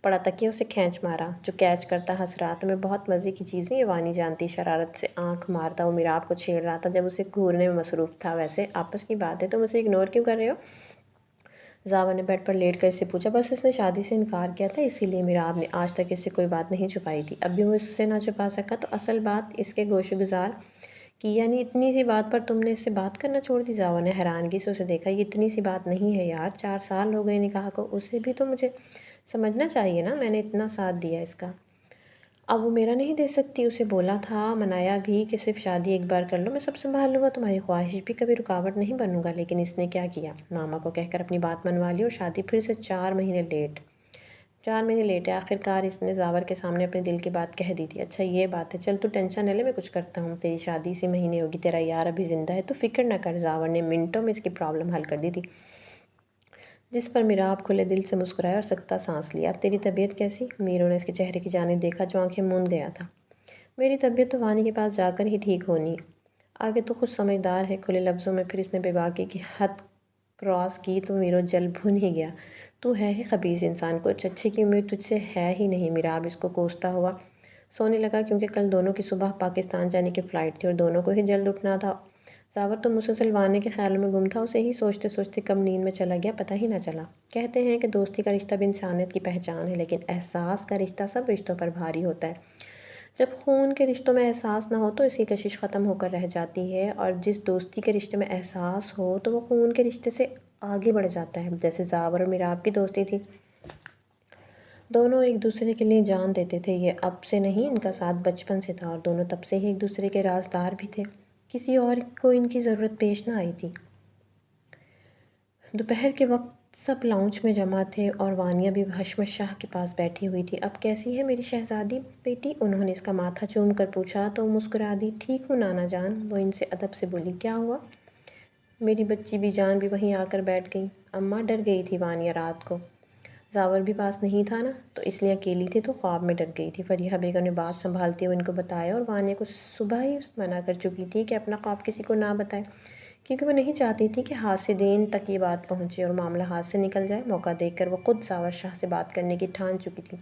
پڑا تکیہ اسے کھینچ مارا جو کیچ کرتا ہنس رہا۔ تمہیں بہت مزے کی چیز نہیں یہ وانی جانتی؟ شرارت سے آنکھ مارتا وہ میراب کو چھیڑ رہا تھا جب اسے گھورنے میں مصروف تھا۔ ویسے آپس کی بات ہے، تم اسے اگنور کیوں کر رہے ہو؟ زاور نے بیڈ پر لیٹ کر اس سے پوچھا۔ بس اس نے شادی سے انکار کیا تھا اسی لیے۔ میراب نے آج تک اس سے کوئی بات نہیں چھپائی تھی، اب بھی وہ اس سے نہ چھپا سکا تو اصل بات اس کے گوشِ گزار کی، یعنی اتنی سی بات پر تم نے اس سے بات کرنا چھوڑ دی؟ زاور نے حیرانگی سے اسے دیکھا۔ یہ اتنی سی بات نہیں ہے یار، 4 سال ہو گئے نکاح کو، اسے بھی تو مجھے سمجھنا چاہیے نا، میں نے اتنا ساتھ دیا اس کا، اب وہ میرا نہیں دے سکتی؟ اسے بولا تھا، منایا بھی کہ صرف شادی ایک بار کر لو، میں سب سنبھال لوں گا، تمہاری خواہش بھی کبھی رکاوٹ نہیں بنوں گا۔ لیکن اس نے کیا کیا؟ ماما کو کہہ کر اپنی بات منوا لی اور شادی پھر سے 4 مہینے لیٹ ہے۔ آخرکار اس نے زاور کے سامنے اپنے دل کی بات کہہ دی تھی۔ اچھا یہ بات ہے، چل تو ٹینشن نہ لے، میں کچھ کرتا ہوں، تیری شادی اسی مہینے ہوگی، تیرا یار ابھی زندہ ہے تو فکر نہ کر۔ زاور نے منٹوں میں اس کی پرابلم حل کر دی تھی، جس پر میراب کھلے دل سے مسکرایا اور سکتا سانس لیا۔ اب تیری طبیعت کیسی؟ میرو نے اس کے چہرے کی جانب دیکھا جو آنکھیں موند گیا تھا۔ میری طبیعت تو وانی کے پاس جا کر ہی ٹھیک ہونی، آگے تو خود سمجھدار ہے۔ کھلے لفظوں میں پھر اس نے بے باکی کی حد کراس کی تو میرو جل بھن ہی گیا۔ تو ہے ہی خبیث انسان، کچھ اچھے کی امید تجھ سے ہے ہی نہیں۔ میراب اس کو کوستا ہوا سونے لگا کیونکہ کل دونوں کی صبح پاکستان جانے کی فلائٹ تھی اور دونوں کو ہی جلد اٹھنا تھا۔ زاور تو مسلسل وانے کے خیالوں میں گم تھا، اسے ہی سوچتے سوچتے کب نیند میں چلا گیا پتہ ہی نہ چلا۔ کہتے ہیں کہ دوستی کا رشتہ بھی انسانیت کی پہچان ہے، لیکن احساس کا رشتہ سب رشتوں پر بھاری ہوتا ہے۔ جب خون کے رشتوں میں احساس نہ ہو تو اس کی کشش ختم ہو کر رہ جاتی ہے، اور جس دوستی کے رشتے میں احساس ہو تو وہ خون کے رشتے سے آگے بڑھ جاتا ہے، جیسے زاور اور میراب کی دوستی تھی۔ دونوں ایک دوسرے کے لیے جان دیتے تھے، یہ اب سے نہیں، ان کا ساتھ بچپن سے تھا، اور دونوں تب سے ہی ایک دوسرے کے رازدار بھی تھے، کسی اور کو ان کی ضرورت پیش نہ آئی تھی۔ دوپہر کے وقت سب لاؤنج میں جمع تھے اور وانیہ بھی حشمت شاہ کے پاس بیٹھی ہوئی تھی۔ اب کیسی ہے میری شہزادی بیٹی؟ انہوں نے اس کا ماتھا چوم کر پوچھا تو وہ مسکرا دی۔ ٹھیک ہوں نانا جان، وہ ان سے ادب سے بولی۔ کیا ہوا؟ میری بچی بھی جان بھی وہیں آ کر بیٹھ گئی۔ اماں ڈر گئی تھی وانیہ رات کو، زاور بھی پاس نہیں تھا نا، تو اس لیے اکیلی تھی تو خواب میں ڈر گئی تھی۔ فریحہ بیگم نے بات سنبھالتے ہوئے ان کو بتایا، اور وانیہ کو صبح ہی منع کر چکی تھی کہ اپنا خواب کسی کو نہ بتائے، کیونکہ وہ نہیں چاہتی تھی کہ حاسدین تک یہ بات پہنچے اور معاملہ ہاتھ سے نکل جائے۔ موقع دیکھ کر وہ خود زاور شاہ سے بات کرنے کی ٹھان چکی تھی۔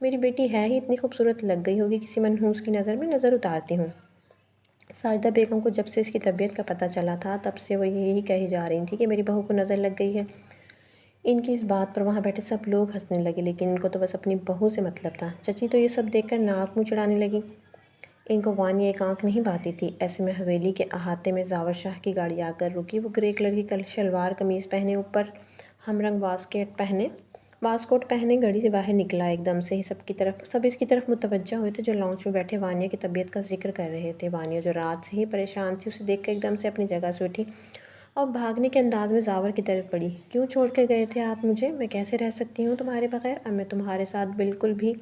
میری بیٹی ہے ہی اتنی خوبصورت، لگ گئی ہوگی کسی منحوس کی نظر میں، نظر اتارتی ہوں۔ ساجدہ بیگم کو جب سے اس کی طبیعت کا پتہ چلا تھا تب سے وہ یہی کہی جا رہی تھی کہ میری بہو کو نظر لگ گئی ہے۔ ان کی اس بات پر وہاں بیٹھے سب لوگ ہنسنے لگے، لیکن ان کو تو بس اپنی بہو سے مطلب تھا۔ چچی تو یہ سب دیکھ کر ناک منہ چڑھانے لگی، ان کو وانیہ ایک آنکھ نہیں بھاتی تھی۔ ایسے میں حویلی کے احاطے میں زاور شاہ کی گاڑی آ کر رکی۔ وہ گرے کلر کی شلوار قمیض پہنے، اوپر ہم رنگ واسکوٹ پہنے گاڑی سے باہر نکلا۔ ایک دم سے ہی سب اس کی طرف متوجہ ہوئے تھے جو لاؤنج میں بیٹھے وانیہ کی طبیعت کا ذکر کر رہے تھے۔ وانیہ جو رات سے ہی پریشان تھی، اسے دیکھ کر ایک دم سے اپنی جگہ سے اٹھی اور بھاگنے کے انداز میں زاور کی طرف بڑھی۔ کیوں چھوڑ کر گئے تھے آپ مجھے؟ میں کیسے رہ سکتی ہوں تمہارے بغیر؟ اب میں تمہارے ساتھ بالکل بھی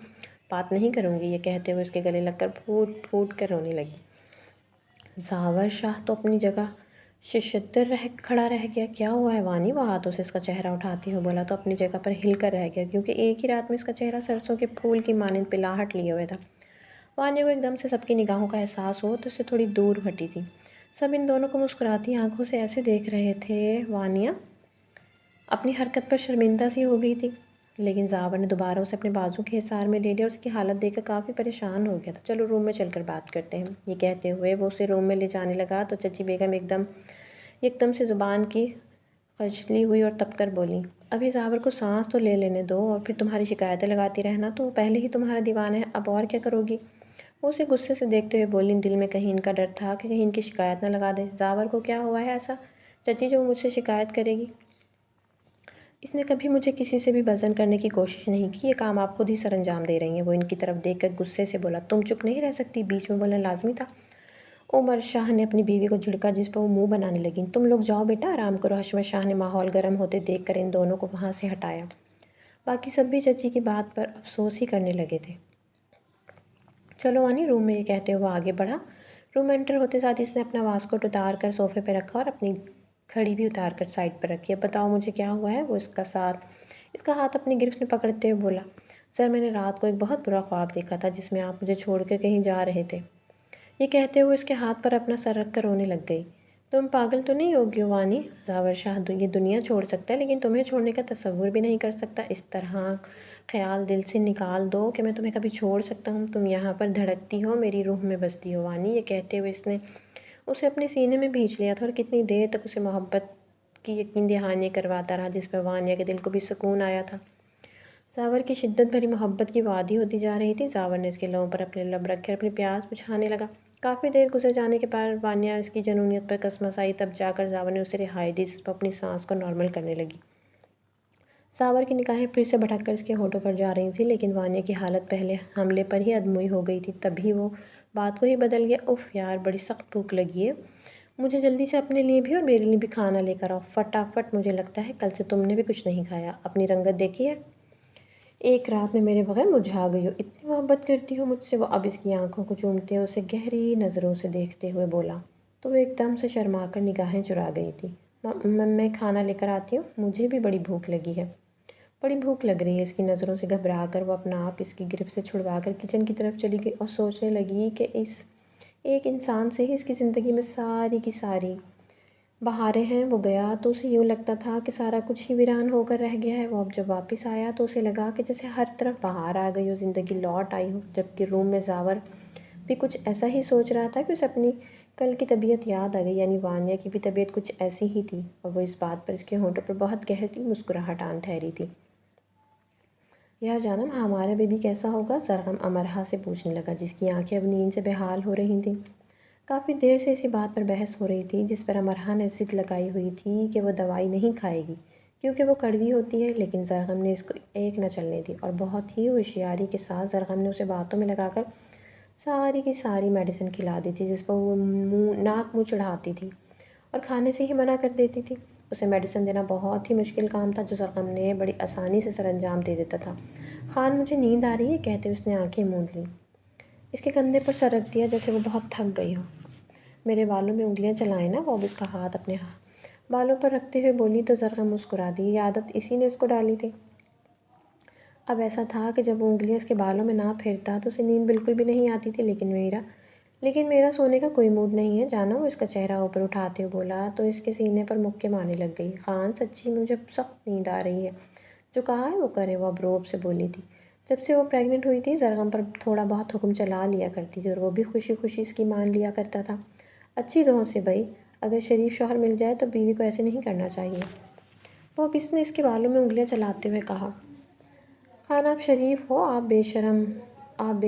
بات نہیں کروں گی، یہ کہتے ہوئے اس کے گلے لگ کر پھوٹ پھوٹ کر رونے لگی۔ زاور شاہ تو اپنی جگہ ششدر کھڑا رہ گیا۔ کیا ہوا ہے وانی؟ وہ ہاتھوں سے اس کا چہرہ اٹھاتی ہوئے بولا تو اپنی جگہ پر ہل کر رہ گیا، کیونکہ ایک ہی رات میں اس کا چہرہ سرسوں کے پھول کی مانند پلاہٹ لیے ہوئے تھا۔ وانیہ کو ایک دم سے سب کی نگاہوں کا احساس ہو تو اس سے تھوڑی دور ہٹی تھی۔ سب ان دونوں کو مسکراتی آنکھوں سے ایسے دیکھ رہے تھے۔ وانیہ اپنی حرکت پر شرمندہ سی ہو گئی تھی، لیکن زاور نے دوبارہ اسے اپنے بازو کے حصار میں لے لیا اور اس کی حالت دیکھ کر کافی پریشان ہو گیا تھا۔ چلو روم میں چل کر بات کرتے ہیں، یہ کہتے ہوئے وہ اسے روم میں لے جانے لگا تو چچی بیگم ایک دم سے زبان کی خجلی ہوئی اور تپ کر بولی، ابھی زاور کو سانس تو لے لینے دو، اور پھر تمہاری شکایتیں لگاتی رہنا، تو وہ پہلے ہی تمہارا دیوانہ ہے، اب اور کیا کرو گی؟ وہ اسے غصے سے دیکھتے ہوئے بولی، دل میں کہیں ان کا ڈر تھا کہ کہیں ان کی شکایت نہ لگا دے۔ زاور کو کیا ہوا ہے ایسا چچی جو وہ مجھ سے شکایت کرے گی؟ اس نے کبھی مجھے کسی سے بھی وزن کرنے کی کوشش نہیں کی، یہ کام آپ خود ہی سر انجام دے رہی ہیں۔ وہ ان کی طرف دیکھ کر غصے سے بولا، تم چپ نہیں رہ سکتی؟ بیچ میں بولنا لازمی تھا۔ عمر شاہ نے اپنی بیوی کو جھڑکا جس پر وہ منہ بنانے لگیں۔ تم لوگ جاؤ بیٹا، آرام کرو۔ حشمت شاہ نے ماحول گرم ہوتے دیکھ کر ان دونوں کو وہاں سے ہٹایا۔ باقی سب بھی چچی کی بات پر افسوس ہی کرنے لگے تھے۔ چلو وانی، روم میں، یہ کہتے ہوئے آگے بڑھا روم میں انٹر ہوتے ساتھ اس نے اپنا واسکوٹ اتار کر صوفے پہ رکھا اور اپنی گھڑی بھی اتار کر سائڈ پر رکھی۔ اب بتاؤ مجھے کیا ہوا ہے؟ وہ اس کا ہاتھ اپنی گرفت میں پکڑتے ہوئے بولا۔ سر، میں نے رات کو ایک بہت برا خواب دیکھا تھا جس میں آپ مجھے چھوڑ کر کہیں جا رہے تھے۔ یہ کہتے ہوئے اس کے ہاتھ پر اپنا سر رکھ کر رونے لگ گئی۔ تم پاگل تو نہیں ہو گیوانی؟ زاور شاہ یہ دنیا چھوڑ سکتا ہے لیکن تمہیں چھوڑنے کا تصور بھی نہیں کر سکتا۔ اس طرح خیال دل سے نکال دو کہ میں تمہیں کبھی چھوڑ سکتا ہوں۔ تم یہاں پر دھڑکتی ہو، میری روح میں بستی ہو وانی۔ یہ کہتے ہوئے اس نے اسے اپنے سینے میں بھینچ لیا تھا اور کتنی دیر تک اسے محبت کی یقین دہانی کرواتا رہا جس پر وانیہ کے دل کو بھی سکون آیا تھا۔ زاور کی شدت بھری محبت کی وادی ہوتی جا رہی تھی۔ زاور نے اس کے لبوں پر اپنے لب رکھے اور اپنی پیاس بجھانے لگا۔ کافی دیر گزر جانے کے بعد وانیہ اس کی جنونیت پر کسمس آئی، تب جا کر زاور نے اسے رہائی دی جس پر اپنی سانس کو نارمل کرنے لگی۔ زاور کی نگاہیں پھر سے بھٹک کر اس کے ہونٹوں پر جا رہی تھیں لیکن وانیہ کی حالت پہلے حملے پر ہی ادموئی ہو گئی تھی۔ تبھی وہ بات کو ہی بدل گیا۔ اف یار، بڑی سخت بھوک لگی ہے، مجھے جلدی سے اپنے لیے بھی اور میرے لیے بھی کھانا لے کر آؤ فٹافٹ۔ مجھے لگتا ہے کل سے تم نے بھی کچھ نہیں کھایا۔ اپنی رنگت دیکھی ہے؟ ایک رات میں میرے بغیر مرجھا گئی ہو۔ اتنی محبت کرتی ہو مجھ سے؟ وہ اب اس کی آنکھوں کو چومتے ہوئے اسے گہری نظروں سے دیکھتے ہوئے بولا تو وہ ایک دم سے شرما کر نگاہیں چرا گئی تھی۔ میں کھانا لے کر آتی ہوں، مجھے بھی بڑی بھوک لگی ہے۔ بڑی بھوک لگ رہی ہے؟ اس کی نظروں سے گھبرا کر وہ اپنا آپ اس کی گرفت سے چھڑوا کر کچن کی طرف چلی گئی اور سوچنے لگی کہ اس ایک انسان سے ہی اس کی زندگی میں ساری کی ساری بہاریں ہیں۔ وہ گیا تو اسے یوں لگتا تھا کہ سارا کچھ ہی ویران ہو کر رہ گیا ہے۔ وہ اب جب واپس آیا تو اسے لگا کہ جیسے ہر طرف بہار آ گئی ہو، زندگی لوٹ آئی ہو۔ جبکہ روم میں زاور بھی کچھ ایسا ہی سوچ رہا تھا کہ اسے اپنی کل کی طبیعت یاد آ گئی، یعنی وانیہ کی بھی طبیعت کچھ ایسی ہی تھی اور وہ اس بات پر اس کے ہونٹوں پر بہت گہری مسکراہٹ آن ٹھہری تھی۔ یار جانم، ہمارا بیبی کیسا ہوگا؟ زرغم امرہا سے پوچھنے لگا جس کی آنکھیں اب نیند سے بحال ہو رہی تھیں۔ کافی دیر سے اسی بات پر بحث ہو رہی تھی جس پر امرہا نے ضد لگائی ہوئی تھی کہ وہ دوائی نہیں کھائے گی کیونکہ وہ کڑوی ہوتی ہے، لیکن زرغم نے اس کو ایک نہ چلنے دی اور بہت ہی ہوشیاری کے ساتھ زرغم نے اسے باتوں میں لگا کر ساری کی ساری میڈیسن کھلا دی تھی جس پر وہ ناک منہ چڑھاتی تھی اور کھانے سے ہی منع کر دیتی تھی۔ اسے میڈیسن دینا بہت ہی مشکل کام تھا جو زرغم نے بڑی آسانی سے سر انجام دے دیتا تھا۔ خان، مجھے نیند آ رہی ہے، کہتے اس نے آنکھیں موند لیں۔ اس کے کندھے پر سر رکھ دیا جیسے وہ بہت تھک گئی ہو۔ میرے بالوں میں انگلیاں چلائیں نا۔ وہ اب اس کا ہاتھ اپنے بالوں پر رکھتے ہوئے بولی تو زرغم مسکرا دی۔ یہ عادت اسی نے اس کو ڈالی تھی۔ اب ایسا تھا کہ جب وہ انگلیاں اس کے بالوں میں نہ پھیرتا تو اسے نیند بالکل بھی نہیں آتی تھی، لیکن میرا سونے کا کوئی موڈ نہیں ہے جانا۔ وہ اس کا چہرہ اوپر اٹھاتے ہوئے بولا تو اس کے سینے پر مکے مارنے لگ گئی۔ خان، سچی مجھے سخت نیند آ رہی ہے، جو کہا ہے وہ کرے، وہ اب روب سے بولی تھی۔ جب سے وہ پریگننٹ ہوئی تھی زرغم پر تھوڑا بہت حکم چلا لیا کرتی تھی اور وہ بھی خوشی خوشی اس کی مان لیا کرتا تھا۔ اچھی دعاؤں سے بھائی، اگر شریف شوہر مل جائے تو بیوی کو ایسے نہیں کرنا چاہیے۔ وہ اب اس نے اس کے بالوں میں انگلیاں چلاتے ہوئے کہا۔ خان، آپ شریف ہو، آپ بے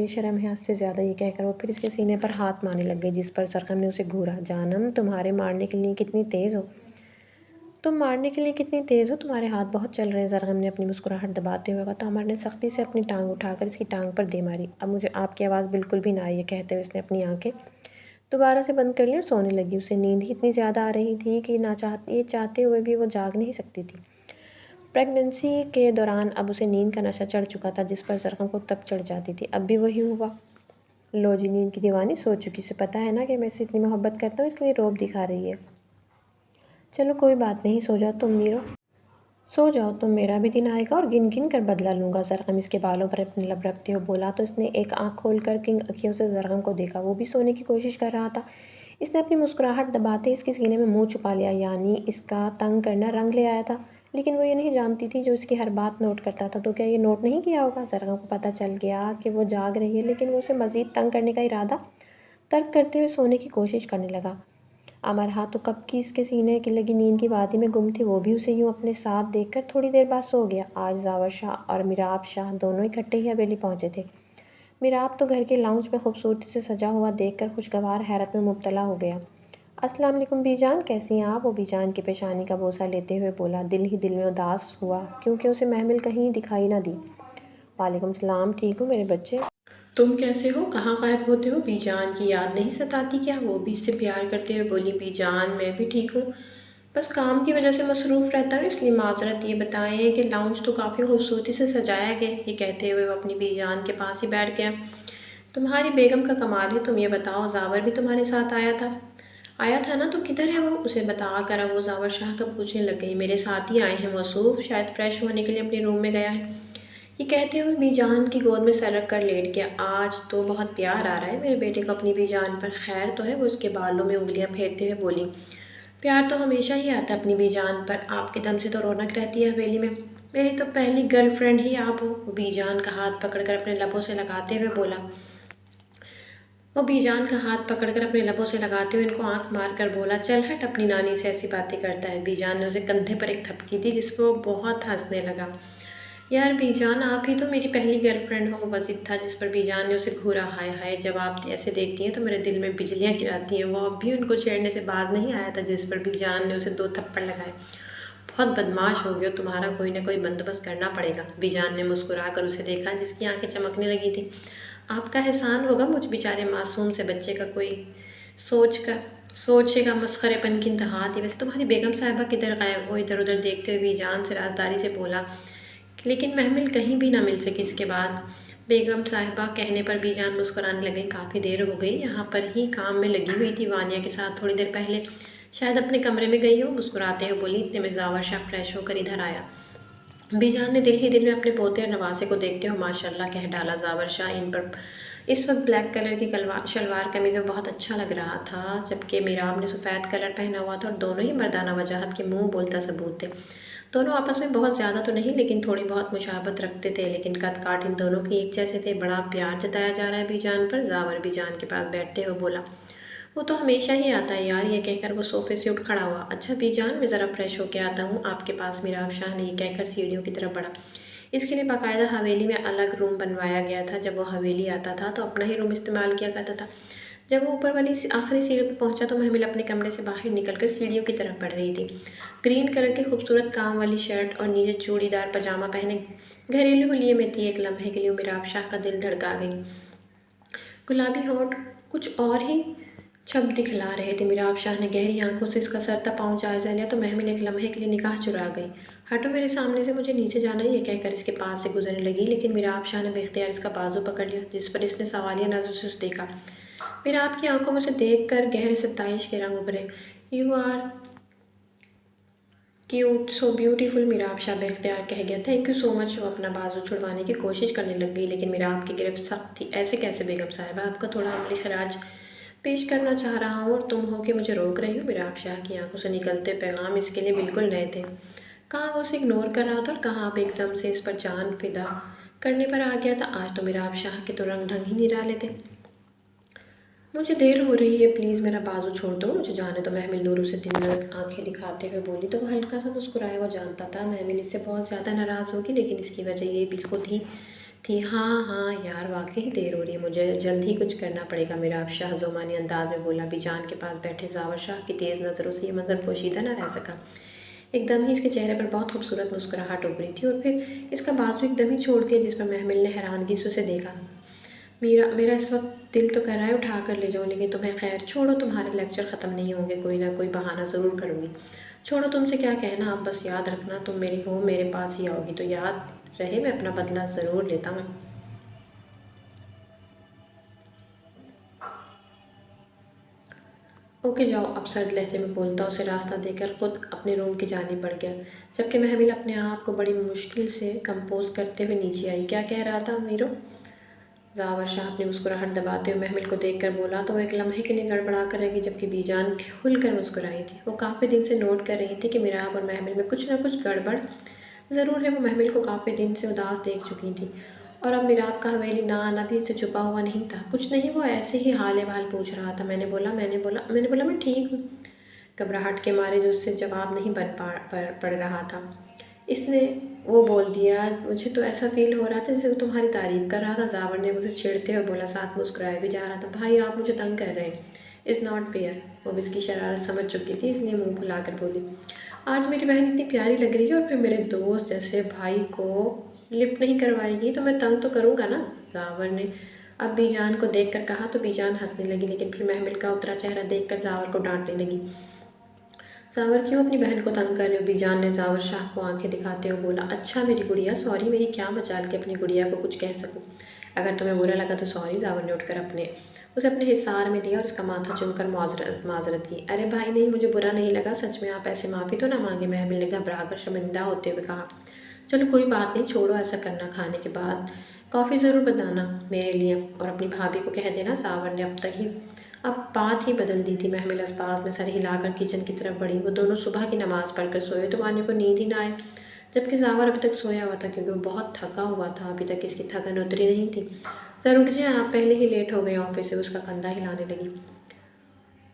شرم ہیں حد سے زیادہ۔ یہ کہہ کر وہ پھر اس کے سینے پر ہاتھ مارنے لگ گئی جس پر زرغم نے اسے گھورا۔ جانم، تمہارے مارنے کے لیے کتنی تیز ہو، تمہارے ہاتھ بہت چل رہے ہیں۔ زرغم نے اپنی مسکراہٹ دباتے ہوئے کہا تو عمر نے سختی سے اپنی ٹانگ اٹھا کر اس کی ٹانگ پر دے ماری۔ اب مجھے آپ کی آواز بالکل بھی نہ آئی ہے، کہتے ہوئے اس نے اپنی آنکھیں دوبارہ سے بند کر لی اور سونے لگی۔ اسے نیند ہی اتنی زیادہ آ رہی تھی کہ یہ چاہتے ہوئے بھی وہ جاگ نہیں سکتی تھی۔ پریگننسی کے دوران اب اسے نیند کا نشہ چڑھ چکا تھا جس پر زرغم کو تب چڑھ جاتی تھی۔ اب بھی وہی ہوا۔ لو جی، نیند کی دیوانی سو چکی، اسے پتہ ہے نا کہ میں اس سے اتنی محبت کرتا ہوں، اس لیے روب دکھا رہی ہے۔ چلو کوئی بات نہیں، سو جاؤ تم میرو، سو جاؤ تم، میرا بھی دن آئے گا اور گن گن کر بدلہ لوں گا۔ زرغم اس کے بالوں پر اپنے لب رکھتے ہوئے بولا تو اس نے ایک آنکھ کھول کر کنگ اکھیوں سے زرغم کو دیکھا۔ وہ بھی سونے کی کوشش کر رہا تھا۔ اس نے اپنی مسکراہٹ دباتے اس کے سینے میں منہ چھپا لیا، یعنی اس کا تنگ کرنا رنگ لے آیا تھا، لیکن وہ یہ نہیں جانتی تھی جو اس کی ہر بات نوٹ کرتا تھا۔ تو کیا یہ نوٹ نہیں کیا ہوگا؟ زرغم کو پتہ چل گیا کہ وہ جاگ رہی ہے، لیکن وہ اسے مزید تنگ کرنے کا ارادہ ترک کرتے ہوئے سونے کی کوشش کرنے لگا۔ امرہا تو کب کی اس کے سینے کی لگی نیند کی وادی میں گم تھی، وہ بھی اسے یوں اپنے ساتھ دیکھ کر تھوڑی دیر بعد سو گیا۔ آج زاور شاہ اور میراب شاہ دونوں اکٹھے ہی حویلی پہنچے تھے۔ میراب تو گھر کے لاؤنج میں خوبصورتی سے سجا ہوا دیکھ کر خوشگوار حیرت میں مبتلا ہو گیا۔ السلام علیکم بی جان، کیسی ہیں آپ؟ وہ بی جان کی پیشانی کا بوسہ لیتے ہوئے بولا۔ دل ہی دل میں اداس ہوا کیونکہ اسے محمل کہیں دکھائی نہ دی۔ وعلیکم السلام، ٹھیک ہوں میرے بچے، تم کیسے ہو؟ کہاں غائب ہوتے ہو؟ بی جان کی یاد نہیں ستاتی کیا؟ وہ بھی اس سے پیار کرتے ہوئے بولی۔ بی جان، میں بھی ٹھیک ہوں، بس کام کی وجہ سے مصروف رہتا ہوں، اس لیے معذرت۔ یہ بتائیں کہ لاؤنج تو کافی خوبصورتی سے سجایا گیا ہے۔ یہ کہتے ہوئے وہ اپنی بی جان کے پاس ہی بیٹھ گیا۔ تمہاری بیگم کا کمال ہے، تم یہ بتاؤ زاور بھی تمہارے ساتھ آیا تھا نا، تو کدھر ہے وہ؟ اسے بتا کر اب وہ زاور شاہ کا پوچھنے لگ گئی۔ میرے ساتھ ہی آئے ہیں موصوف، شاید فریش ہونے کے لیے اپنے روم میں گیا ہے۔ یہ کہتے ہوئے بی جان کی گود میں سر رکھ کر لیٹ گیا۔ آج تو بہت پیار آ رہا ہے میرے بیٹے کو اپنی بی جان پر، خیر تو ہے؟ وہ اس کے بالوں میں انگلیاں پھیرتے ہوئے بولی۔ پیار تو ہمیشہ ہی آتا ہے اپنی بی جان پر، آپ کے دم سے تو رونق رہتی ہے حویلی میں، میری تو پہلی گرل فرینڈ ہی آپ ہو۔ وہ بی جان کا ہاتھ پکڑ کر اپنے لبوں سے لگاتے ہوئے بولا۔ ان کو آنکھ مار کر بولا، چل ہٹ، اپنی نانی سے ایسی باتیں کرتا ہے۔ بی جان نے اسے کندھے پر ایک تھپکی دی جس پہ وہ بہت ہنسنے لگا۔ یار بی جان، آپ ہی تو میری پہلی گرل فرینڈ ہو، بس اتنا، جس پر بی جان نے اسے گھورا۔ ہائے ہائے، جب آپ ایسے دیکھتی ہیں تو میرے دل میں بجلیاں گراتی ہیں۔ وہ اب بھی ان کو چھیڑنے سے باز نہیں آیا تھا، جس پر بی جان نے اسے 2 تھپڑ لگائے۔ بہت بدماش ہو گئے ہو، تمہارا کوئی نہ کوئی بندوبست کرنا پڑے گا۔ بی جان نے مسکرا کر اسے دیکھا جس کی آنکھیں چمکنے لگی تھیں۔ آپ کا احسان ہوگا مجھ بیچارے معصوم سے بچے کا، کوئی سوچے گا مسخرے پن کی انتہا تھی۔ ویسے تمہاری بیگم صاحبہ کدھر غائب؟ وہ ادھر ادھر دیکھتے ہوئے بی جان سے رازداری سے بولا، لیکن محمل کہیں بھی نہ مل سکی۔ اس کے بعد بیگم صاحبہ کہنے پر بی جان مسکرانے لگیں۔ کافی دیر ہو گئی، یہاں پر ہی کام میں لگی ہوئی تھی وانیہ کے ساتھ، تھوڑی دیر پہلے شاید اپنے کمرے میں گئی ہو۔ مسکراتے ہوئے بولی، اتنے میں زاور شاہ فریش ہو کر ادھر آیا۔ بی جان نے دل ہی دل میں اپنے پوتے اور نواسے کو دیکھتے ہوئے ماشاء اللہ کہہ ڈالا۔ زاور شاہ ان پر اس وقت بلیک کلر کی شلوار قمیض میں بہت اچھا لگ رہا تھا، جبکہ میراب نے سفید کلر پہنا ہوا تھا، اور دونوں ہی مردانہ وجاہت کے منہ بولتا ثبوت تھے۔ دونوں آپس میں بہت زیادہ تو نہیں لیکن تھوڑی بہت مشابہت رکھتے تھے، لیکن قد کاٹ ان دونوں کی ایک جیسے تھے۔ بڑا پیار جتایا جا رہا ہے بی جان پر؟ زاور بی جان کے پاس بیٹھتے ہوئے بولا۔ وہ تو ہمیشہ ہی آتا ہے یار، یہ کہہ کر وہ صوفے سے اٹھ کھڑا ہوا۔ اچھا بی جان، میں ذرا فریش ہو کے آتا ہوں آپ کے پاس۔ میراب شاہ نے یہ کہہ کر سیڑھیوں کی طرف بڑھا۔ اس کے لیے باقاعدہ حویلی میں الگ روم بنوایا گیا تھا۔ جب وہ حویلی آتا تھا تو اپنا ہی روم استعمال کیا کرتا تھا۔ جب وہ اوپر والی آخری سیڑھی پہ پہنچا تو محمل اپنے کمرے سے باہر نکل کر سیڑھیوں کی طرف بڑھ رہی تھی۔ گرین کلر کی خوبصورت کام والی شرٹ اور نیچے چوڑی دار پاجامہ پہنے گھریلو حلیے میں تھی۔ ایک لمحے کے لیے میراب شاہ کا دل دھڑکا گئی۔ گلابی ہونٹ کچھ اور ہی چھپ دکھلا رہے تھے۔ میراب شاہ نے گہری آنکھوں سے اس کا سر تا پاؤں جائزہ لیا تو محمل ایک لمحے کے لیے نگاہ چرا گئی۔ ہٹو میرے سامنے سے، مجھے نیچے جانا ہے، یہ کہہ کر اس کے پاس سے گزرنے لگی، لیکن میراب شاہ نے بے اختیار اس کا بازو پکڑ لیا، جس پر اس نے سوالیہ نظروں سے اسے دیکھا۔ میراب کی آنکھوں میں اسے دیکھ کر گہرے ستائش کے رنگ ابھرے۔ You are cute, so beautiful, Meerab Shah بے اختیار کہہ گیا۔ Thank you so much. وہ اپنا بازو چھڑوانے کی کوشش کرنے لگ گئی، لیکن میراب کی گرفت سخت تھی۔ ایسے کیسے بیگم صاحبہ، آپ کا تھوڑا عملی خراج پیش کرنا چاہ رہا ہوں اور تم ہو کہ مجھے روک رہی ہو؟ میراب شاہ کی آنکھوں سے نکلتے پیغام اس کے لیے بالکل نئے تھے۔ کہاں وہ اسے اگنور کر رہا تھا اور کہاں اب ایک دم سے اس پر جان فدا کرنے پر آ گیا تھا۔ آج تو میراب شاہ کے تو رنگ ڈھنگ ہی نرالے تھے۔ مجھے دیر ہو رہی ہے، پلیز میرا بازو چھوڑ دو، مجھے جانے دو، محمل نور اسے دلنگ آنکھیں دکھاتے ہوئے بولی تو وہ ہلکا سا مسکرایا۔ وہ جانتا تھا محمل اس سے بہت زیادہ ناراض ہوگی، لیکن اس کی وجہ یہ بھی خود ہی تھی۔ ہاں یار، واقعی دیر ہو رہی ہے، مجھے جلد ہی کچھ کرنا پڑے گا، میراب شاہ زومانی انداز میں بولا۔ بی جان کے پاس بیٹھے زاور شاہ کی تیز نظروں سے یہ منظر پوشیدہ نہ رہ سکا۔ ایک دم ہی اس کے چہرے پر بہت خوبصورت مسکراہٹ ابھری تھی، اور پھر اس کا بازو ایک دم ہی چھوڑ دیا، جس پر محمل نے حیرانگی سے اسے دیکھا۔ میرا اس وقت دل تو کر رہا ہے اٹھا کر لے جاؤں، لیکن تمہیں خیر چھوڑو، تمہارے لیکچر ختم نہیں ہوں گے، کوئی نہ کوئی بہانہ ضرور کروں گی۔ چھوڑو، تم سے کیا کہنا، اب بس یاد رکھنا تم میری ہو، میرے پاس ہی آؤ گی تو یاد رہے میں اپنا بدلہ ضرور لیتا ہوں۔ اوکے جاؤ، اب سرد لہجے میں بولتا اسے راستہ دے کر خود اپنے روم کی جانب بڑھ گیا، جبکہ محمل اپنے آپ کو بڑی مشکل سے کمپوز کرتے ہوئے نیچے آئی۔ کیا کہہ رہا تھا میرو؟ زاور شاہ اپنی مسکراہٹ دباتے ہوئے محمل کو دیکھ کر بولا تو وہ ایک لمحے کے لیے گڑبڑا کر رہ گئی، جبکہ بی جان کھل کر مسکرائی تھی۔ وہ کافی دن سے نوٹ کر رہی تھی کہ میراب اور محمل میں کچھ نہ کچھ گڑبڑ ضرور ہے۔ وہ محمل کو کافی دن سے اداس دیکھ چکی تھی، اور اب میراب کا حویلی نہ آنا بھی اس سے چھپا ہوا نہیں تھا۔ کچھ نہیں، وہ ایسے ہی حال احوال پوچھ رہا تھا۔ میں نے بولا میں ٹھیک ہوں، گھبراہٹ کے مارے جو اس سے جواب نہیں بن پڑ رہا تھا، اس نے وہ بول دیا۔ مجھے تو ایسا فیل ہو رہا تھا جیسے وہ تمہاری تعریف کر رہا تھا، زاور نے اسے چھیڑتے ہوئے بولا، ساتھ مسکرائے بھی جا رہا تھا۔ بھائی آپ مجھے تنگ کر رہے ہیں، از ناٹ فیئر۔ وہ بھی اس کی شرارت سمجھ چکی تھی، اس لیے منہ پھلا کر بولی، آج میری بہن اتنی پیاری لگ رہی ہے اور پھر میرے دوست جیسے بھائی کو لفٹ نہیں کروائے گی تو میں تنگ تو کروں گا نا، زاور نے اب بی جان کو دیکھ کر کہا تو بی جان ہنسنے لگی، لیکن پھر محمل کا اترا چہرہ دیکھ کر زاور کو ڈانٹنے لگی۔ زاور کیوں اپنی بہن کو تنگ کر رہے ہو؟ بی جان نے زاور شاہ کو آنکھیں دکھاتے ہوئے بولا۔ اچھا میری گڑیا، سوری، میری کیا مجال کہ اپنی گڑیا کو کچھ کہہ سکوں۔ اگر تمہیں برا لگا تو سوری۔ زاور نے اٹھ کر اسے اپنے حصار میں لیا اور اس کا ماتھا چوم کر معذرت کی۔ ارے بھائی نہیں، مجھے برا نہیں لگا، سچ میں آپ ایسے معافی تو نہ مانگے، محمل نے گھبرا کر شرمندہ ہوتے ہوئے کہا۔ چلو کوئی بات نہیں، چھوڑو ایسا کرنا، کھانے کے بعد کافی ضرور بنانا میرے لیے اور اپنی بھابھی کو کہہ دینا۔ زاور نے اب بات ہی بدل دی تھی۔ محمل اسباب میں سر ہلا کر کچن کی طرف بڑھی۔ وہ دونوں صبح کی نماز پڑھ کر سوئے تو وانیہ کو نیند ہی نہ آئے، جبکہ زاور ابھی تک سویا ہوا تھا کیونکہ وہ بہت تھکا ہوا تھا، ابھی تک اس کی تھکن اتری نہیں تھی۔ ذرا اٹھ جائیں، آپ پہلے ہی لیٹ ہو گئے آفس سے، اس کا کندھا ہلانے لگی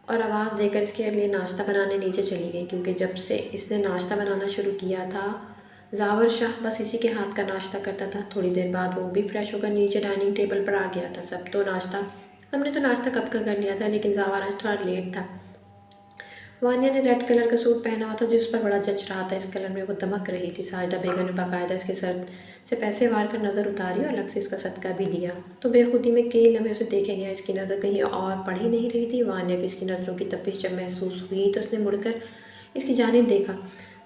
اور آواز دے کر اس کے لیے ناشتہ بنانے نیچے چلی گئی، کیونکہ جب سے اس نے ناشتہ بنانا شروع کیا تھا زاور شاہ بس اسی کے ہاتھ کا ناشتہ کرتا تھا۔ تھوڑی دیر بعد وہ بھی فریش ہو کر نیچے ڈائننگ ٹیبل پر آ گیا تھا۔ سب نے تو ناشتہ کب کا کر لیا تھا، لیکن زاور آج تھوڑا لیٹ تھا۔ وانیہ نے ریڈ کلر کا سوٹ پہنا ہوا تھا جو اس پر بڑا جچ رہا تھا، اس کلر میں وہ دمک رہی تھی۔ ساجدہ بیگم نے باقاعدہ اس کے سر سے پیسے وار کر نظر اتاری اور الگ سے اس کا صدقہ بھی دیا، تو بے خودی میں کئی لمحے اسے دیکھے گیا۔ اس کی نظر کہیں اور پڑ ہی نہیں رہی تھی۔ وانیہ کو اس کی نظروں کی تپش جب محسوس ہوئی تو اس نے مڑ کر اس کی جانب دیکھا۔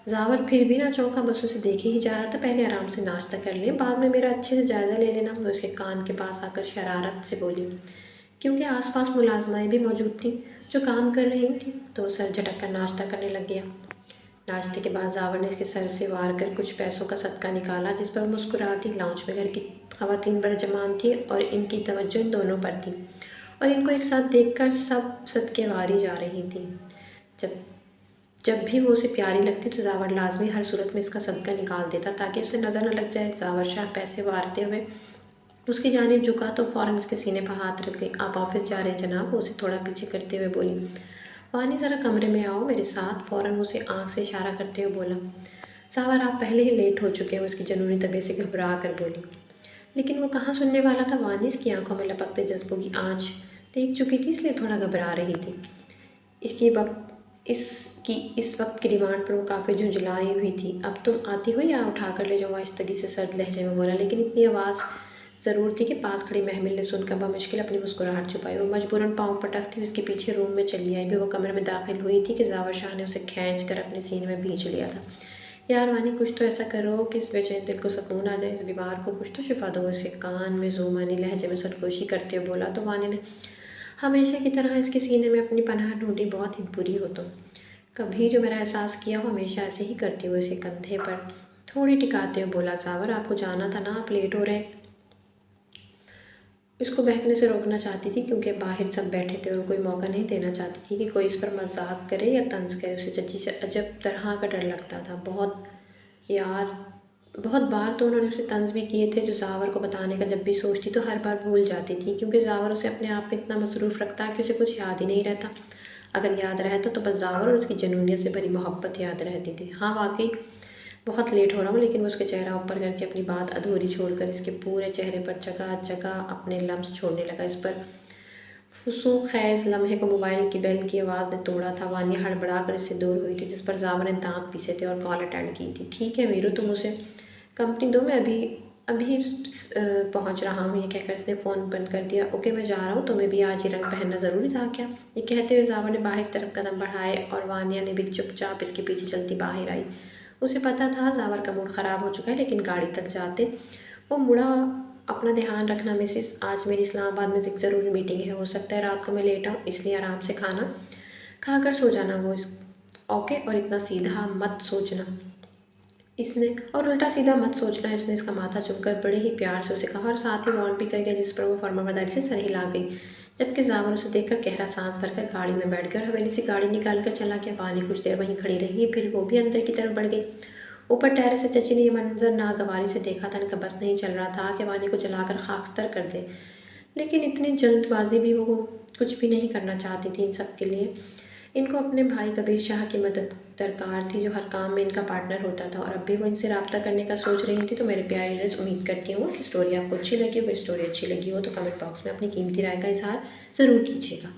زاور پھر بھی نہ چونکا، بس اسے دیکھے ہی جا رہا تھا۔ پہلے آرام سے ناشتہ کر لیں، بعد میں میرا اچھے سے جائزہ لے لینا، وہ اس کے کان کے پاس آ کر شرارت سے بولی، کیونکہ آس پاس ملازمائیں بھی موجود تھیں جو کام کر رہی تھیں، تو وہ سر جھٹک کر ناشتہ کرنے لگ گیا۔ ناشتے کے بعد زاور نے اس کے سر سے وار کر کچھ پیسوں کا صدقہ نکالا، جس پر وہ مسکراتی۔ لاؤنج میں گھر کی خواتین بڑے جمان تھیں اور ان کی توجہ ان دونوں پر تھی، اور ان کو ایک ساتھ دیکھ کر سب صدقے واری جا رہی تھیں۔ جب بھی وہ اسے پیاری لگتی تو زاور لازمی ہر صورت میں اس کا صدقہ نکال دیتا تاکہ اسے نظر نہ لگ جائے۔ زاور شاہ پیسے وارتے ہوئے اس کی جانب جھکا تو فوراً اس کے سینے پر ہاتھ رکھ گئی۔ آپ آفس جا رہے ہیں جناب؟ وہ اسے تھوڑا پیچھے کرتے ہوئے بولی۔ وانی ذرا کمرے میں آؤ میرے ساتھ، فوراً وہ اسے آنکھ سے اشارہ کرتے ہوئے بولا۔ زاور آپ پہلے ہی لیٹ ہو چکے ہو، اس کی جنونی طبیعت سے گھبرا کر بولی۔ لیکن وہ کہاں سننے والا تھا، وانی اس کی آنکھوں میں لپکتے جذبوں کی آنچ دیکھ چکی تھی، اس لیے تھوڑا گھبرا رہی تھی۔ اس وقت کی ڈیمانڈ پر وہ کافی جھنجھلائی ہوئی تھی۔ اب تم آتی ہو یا اٹھا کر لے جاؤ؟ آہستگی سے سرد لہجے میں بولا، لیکن اتنی آواز ضرور تھی کہ پاس کھڑی محمل نے سن کر بمشکل اپنی مسکراہٹ چھپائی۔ وہ مجبوراً پاؤں پٹکتی ہوئی اس کے پیچھے روم میں چلی آئی۔ بھی وہ کمرے میں داخل ہوئی تھی کہ زاور شاہ نے اسے کھینچ کر اپنے سینے میں بھینچ لیا تھا۔ یار وانی، کچھ تو ایسا کرو کہ اس بے چین دل کو سکون آ جائے، اس بیمار کو کچھ تو شفا دو، اس کے کان میں زومانی لہجے میں سرگوشی کرتے ہوئے بولا، تو وانی نے ہمیشہ کی طرح اس کے سینے میں اپنی پناہ ڈھونڈی۔ بہت ہی بری ہو تم، کبھی جو میرا احساس کیا ہو ہمیشہ ایسے ہی کرتی ہو۔ اس کے کندھے پر تھوڑی ٹکاتے ہوئے بولا، زاور آپ کو جانا تھا نا، آپ لیٹ ہو رہے۔ اس کو بہکنے سے روکنا چاہتی تھی کیونکہ باہر سب بیٹھے تھے اور کوئی موقع نہیں دینا چاہتی تھی کہ کوئی اس پر مذاق کرے یا طنز کرے۔ اسے چچی سے عجب طرح کا ڈر لگتا تھا۔ بہت بار تو انہوں نے اسے طنز بھی کیے تھے جو زاور کو بتانے کا جب بھی سوچتی تو ہر بار بھول جاتی تھی، کیونکہ زاور اسے اپنے آپ میں اتنا مصروف رکھتا کہ اسے کچھ یاد ہی نہیں رہتا۔ اگر یاد رہتا تو بس زاور اور اس کی جنونیت سے بھری محبت یاد رہتی تھی۔ ہاں واقعی بہت لیٹ ہو رہا ہوں، لیکن وہ اس کے چہرہ اوپر کر کے اپنی بات ادھوری چھوڑ کر اس کے پورے چہرے پر جگہ جگہ اپنے لمس چھوڑنے لگا۔ اس پر فسوق خیز لمحے کو موبائل کی بیل کی آواز نے توڑا تھا۔ وانیہ ہڑبڑا کر اس سے دور ہوئی تھی، جس پر زاور نے دانت پیسے تھے اور کال اٹینڈ کی تھی۔ ٹھیک ہے ویرو، تم اسے کمپنی دو، میں ابھی پہنچ رہا ہوں، یہ کہہ کر اس نے فون بند کر دیا۔ اوکے میں جا رہا ہوں، تمہیں بھی آج یہ رنگ پہننا ضروری تھا کیا؟ یہ کہتے ہوئے زاور نے باہر کی طرف قدم بڑھائے اور وانیہ نے بھی چپ چاپ اس کے پیچھے چلتی باہر آئی۔ اسے پتہ تھا زاور کا موڈ خراب ہو چکا ہے، لیکن گاڑی تک جاتے وہ مڑا۔ اپنا دھیان رکھنا مسز، آج میری اسلام آباد میں ایک ضروری میٹنگ ہے، ہو سکتا ہے رات کو میں لیٹ آؤں، اس لیے آرام سے کھانا کھا کر سو جانا۔ اوکے، اور اتنا سیدھا مت سوچنا، اور الٹا سیدھا مت سوچنا، اس نے اس کا ماتھا چوم کر بڑے ہی پیار سے اسے کہا اور ساتھ ہی وارن بھی کر گیا، جس پر وہ فرمانبرداری سے سر ہلا گئی، جبکہ زاور اسے دیکھ کر گہرا سانس بھر کر گاڑی میں بیٹھ گیا اور حویلی سے گاڑی نکال کر چلا گیا۔ وانی کچھ دیر وہیں کھڑی رہی، پھر وہ بھی اندر کی طرف بڑھ گئی۔ اوپر ٹیرس سے چچی نے یہ منظر ناگواری سے دیکھا تھا، ان کا بس نہیں چل رہا تھا کہ وانی کو جلا کر خاکستر کر دے، لیکن اتنی جلد بازی بھی وہ کچھ بھی نہیں کرنا چاہتی تھی ان سب کے لیے۔ ان کو اپنے بھائی کبیر شاہ کی مدد درکار تھی جو ہر کام میں ان کا پارٹنر ہوتا تھا، اور اب بھی وہ ان سے رابطہ کرنے کا سوچ رہی تھی۔ تو میرے پیارے ریڈرز، امید کرتی ہوں کہ اسٹوری آپ کو اچھی لگی ہو۔ اگر اسٹوری اچھی لگی ہو تو کمنٹ باکس میں اپنی قیمتی رائے کا اظہار ضرور کیجیے گا۔